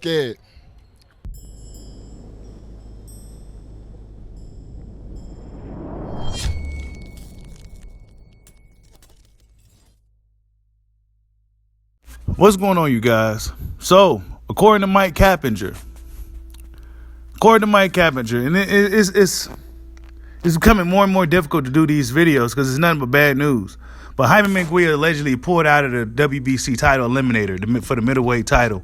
scared. What's going on, you guys? So, according to Mike Cappinger, and it's becoming more and more difficult to do these videos because it's nothing but bad news. But Jaime Munguia allegedly pulled out of the WBC title Eliminator for the middleweight title.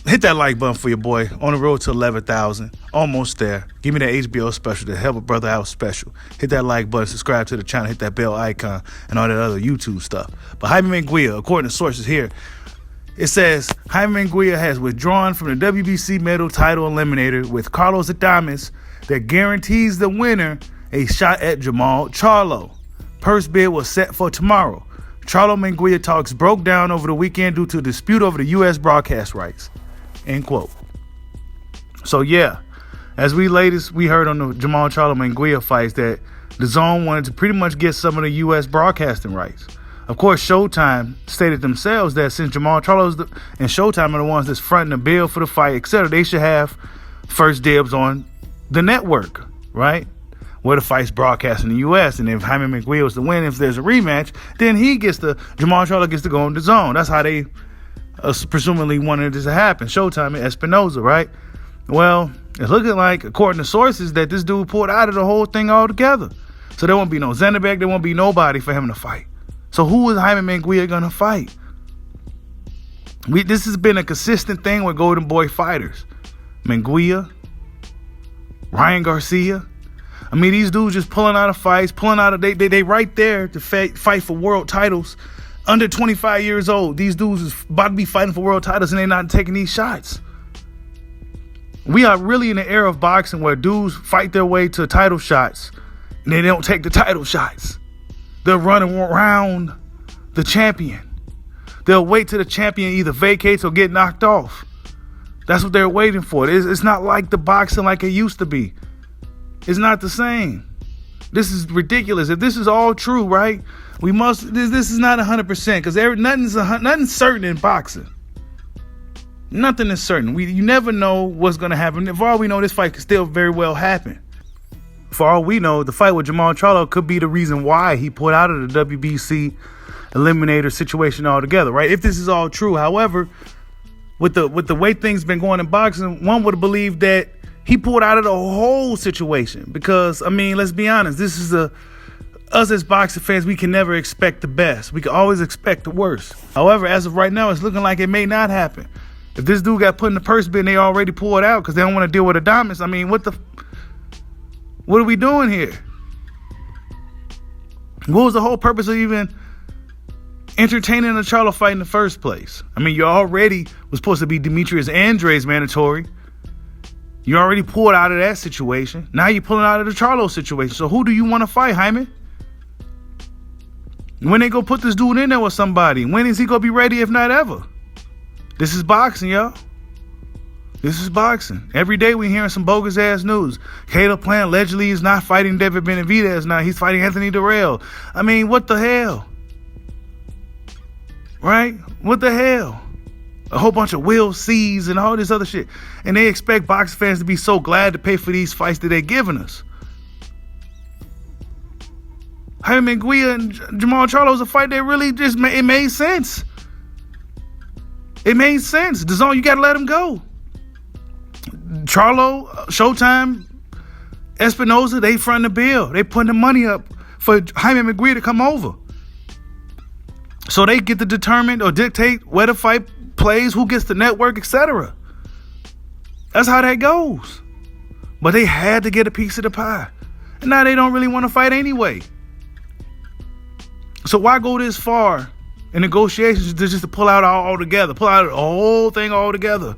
Hit that like button for your boy. On the road to 11,000. Almost there. Give me that HBO special, the Help a Brother Out special. Hit that like button, subscribe to the channel, hit that bell icon, and all that other YouTube stuff. But Jaime Munguia, according to sources here, it says Jaime Munguia has withdrawn from the WBC medal title eliminator with Carlos Adames that guarantees the winner a shot at Jermall Charlo. Purse bid was set for tomorrow. Charlo Munguia talks broke down over the weekend due to a dispute over the U.S. broadcast rights. End quote. So yeah, as we heard on the Jermall Charlo Munguia fights that the Zone wanted to pretty much get some of the U.S. broadcasting rights. Of course, Showtime stated themselves that since Jermall Charlo and Showtime are the ones that's fronting the bill for the fight, etc., they should have first dibs on the network, right? Where the fight's broadcast in the U.S. And if Jaime Munguia was to win, if there's a rematch, then Jermall Charlo gets to go on the Zone. That's how they presumably wanted this to happen. Showtime and Espinoza, right? Well, it's looking like, according to sources, that this dude pulled out of the whole thing altogether. So there won't be no Zenderbeck, there won't be nobody for him to fight. So who is Jaime Munguia going to fight? This has been a consistent thing with Golden Boy fighters. Munguia, Ryan Garcia. I mean, these dudes just pulling out of fights, they right there to fight for world titles. Under 25 years old, these dudes is about to be fighting for world titles and they're not taking these shots. We are really in the era of boxing where dudes fight their way to title shots and they don't take the title shots. They're running around the champion. They'll wait till the champion either vacates or get knocked off. That's what they're waiting for. It's not like the boxing like it used to be. It's not the same. This is ridiculous. If this is all true, right? This is not 100% because nothing's certain in boxing. Nothing is certain. You never know what's going to happen. For all we know, this fight could still very well happen. For all we know, the fight with Jermall Charlo could be the reason why he pulled out of the WBC eliminator situation altogether, right? If this is all true. However, with the way things been going in boxing, one would have believed that he pulled out of the whole situation because, I mean, let's be honest. This is us as boxing fans, we can never expect the best. We can always expect the worst. However, as of right now, it's looking like it may not happen. If this dude got put in the purse bid and they already pulled out because they don't want to deal with Adames, I mean, what are we doing here? What was the whole purpose of even entertaining a Charlo fight in the first place? I mean, you already was supposed to be Demetrius Andrade's mandatory. You already pulled out of that situation. Now you're pulling out of the Charlo situation. So who do you want to fight, Jaime? When they go put this dude in there with somebody, when is he going to be ready if not ever? This is boxing, y'all. This is boxing. Every day we're hearing some bogus ass news. Caleb Plant allegedly is not fighting David Benavidez now. He's fighting Anthony Durrell. I mean, what the hell? Right? What the hell? A whole bunch of Will C's and all this other shit. And they expect boxing fans to be so glad to pay for these fights that they're giving us. Jaime Munguia and Jermall Charlo was a fight that really just it made sense. It made sense. The Zone, you got to let him go. Charlo, Showtime, Espinoza, they front the bill. They putting the money up for Jaime Munguia to come over. So they get to determine or dictate where the fight plays, who gets the network, etc. That's how that goes. But they had to get a piece of the pie. And now they don't really want to fight anyway. So why go this far in negotiations just to pull out all together, pull out the whole thing all together?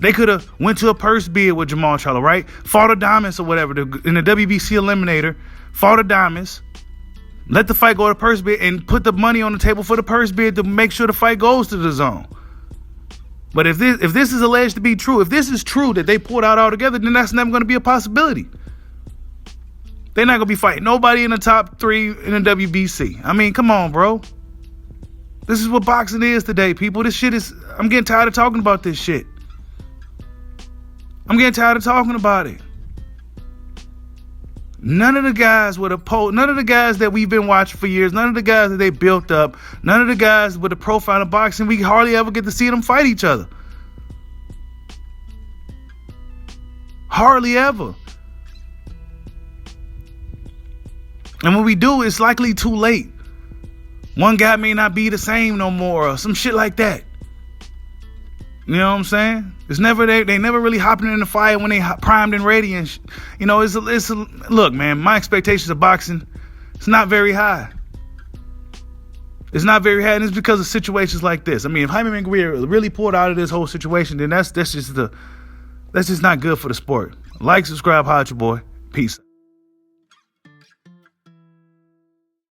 They could have went to a purse bid with Jermall Charlo, right? Fought Adames or whatever in the WBC eliminator. Fought Adames. Let the fight go to purse bid and put the money on the table for the purse bid to make sure the fight goes to the Zone. But if this is alleged to be true, if this is true that they pulled out all together, then that's never going to be a possibility. They're not going to be fighting nobody in the top 3 in the WBC. I mean, come on, bro. This is what boxing is today, people. This shit is, I'm getting tired of talking about this shit. I'm getting tired of talking about it. None of the guys none of the guys that we've been watching for years, none of the guys that they built up, none of the guys with a profile in boxing, we hardly ever get to see them fight each other. Hardly ever. And when we do, it's likely too late. One guy may not be the same no more or some shit like that. You know what I'm saying? It's never they never really hopping in the fire when they primed and ready and you know, look, man, my expectations of boxing, it's not very high. It's not very high, and it's because of situations like this. I mean, if Jaime Munguia really pulled out of this whole situation, then that's just not good for the sport. Like, subscribe, holla at your boy. Peace.